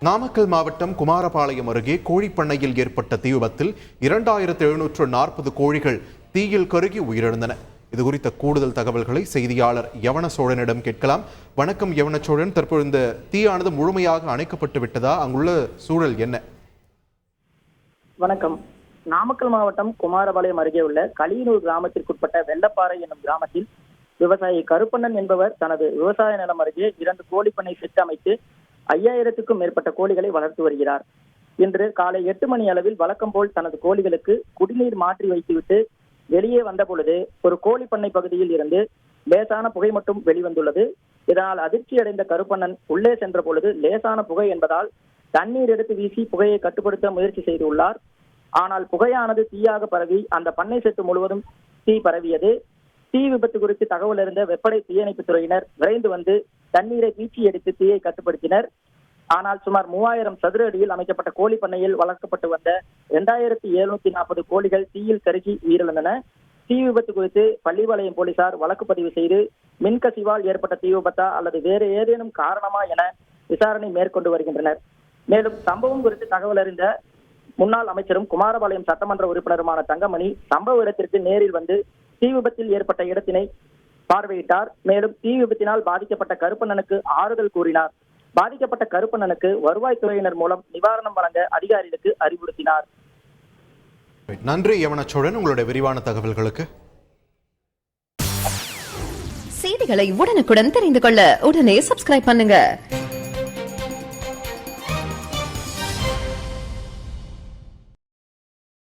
நாமக்கல் மாவட்டம் குமாரபாளையம் அருகே கோழிப்பண்ணையில் ஏற்பட்ட தீ விபத்தில் 2740 கோழிகள் தீயில் கருகி உயிரிழந்தன. இதுகுறித்த கூடுதல் தகவல்களை செய்தியாளர் யவன சோழனிடம் கேட்கலாம். வணக்கம் யவன சோழன், தற்போது இந்த தீயானது முழுமையாக அணைக்கப்பட்டு விட்டதா? அங்குள்ள சூழல் என்ன? வணக்கம். நாமக்கல் மாவட்டம் குமாரபாளையம் அருகே உள்ள களியனூர் கிராமத்திற்குட்பட்ட வெள்ளப்பாறை என்னும் கிராமத்தில் விவசாயி கருப்பண்ணன் என்பவர் தனது விவசாய நிலம் அருகே 2 கோழிப்பண்ணை செட் அமைத்து 5000க்கும் மேற்பட்ட கோழிகளை வளர்த்து வருகிறார். இன்று காலை 8 மணி அளவில் வழக்கம் போல் தனது கோழிகளுக்கு குடிநீர் மாற்றி வைத்துவிட்டு வெளியே வந்த பொழுது ஒரு கோழிப்பண்ணை பகுதியில் இருந்து லேசான புகை மட்டும் வெளிவந்துள்ளது. இதனால் அதிர்ச்சி அடைந்த கருப்பண்ணன் உள்ளே சென்ற பொழுது லேசான புகை என்பதால் தண்ணீர் எடுத்து வீசி புகையை கட்டுப்படுத்த முயற்சி செய்துள்ளார். ஆனால் புகையானது தீயாக பரவி அந்த பண்ணை செட்டு முழுவதும் தீ பரவியது. தீ விபத்து குறித்து தகவல் அறிந்த வெப்படை தீயணைப்புத் துறையினர் விரைந்து வந்து தண்ணீரை பீச்சி அடித்து தீயை கட்டுப்படுத்தினர். ஆனால் சுமார் 3000 சதுர அடியில் அமைக்கப்பட்ட கோழி பண்ணையில் வளர்க்கப்பட்டு வந்த 2740 கோழிகள் தீயில் கருகி உயிரிழந்தன. தீ விபத்து குறித்து பள்ளிபாளையம் போலீசார் வழக்கு பதிவு செய்து மின்கசிவால் ஏற்பட்ட தீ விபத்தா அல்லது வேறு ஏதேனும் காரணமா என விசாரணை மேற்கொண்டு வருகின்றனர். மேலும் சம்பவம் குறித்து தகவல் அறிந்த முன்னாள் அமைச்சரும் குமாரபாளையம் சட்டமன்ற உறுப்பினருமான தங்கமணி சம்பவ இடத்திற்கு நேரில் வந்து தீ விபத்தில் ஏற்பட்ட இடத்தினை பார்வையிட்டார். மேலும் தீ விபத்தினால் பாதிக்கப்பட்ட கருப்பண்ணனுக்கு ஆறுதல் கூறினார். பாதிக்கப்பட்ட கருப்பண்ணனுக்கு வருவாய்த்துறையினர் மூலம் நிவாரணம் வழங்க அதிகாரிகளுக்கு அறிவுறுத்தினார். நன்றி யவனச்சோழன், உங்களுடைய விரிவான தகவல்களுக்கு. செய்திகளை உடனுக்குடன் தெரிந்து கொள்ள உடனே சப்ஸ்கிரைப் பண்ணுங்க.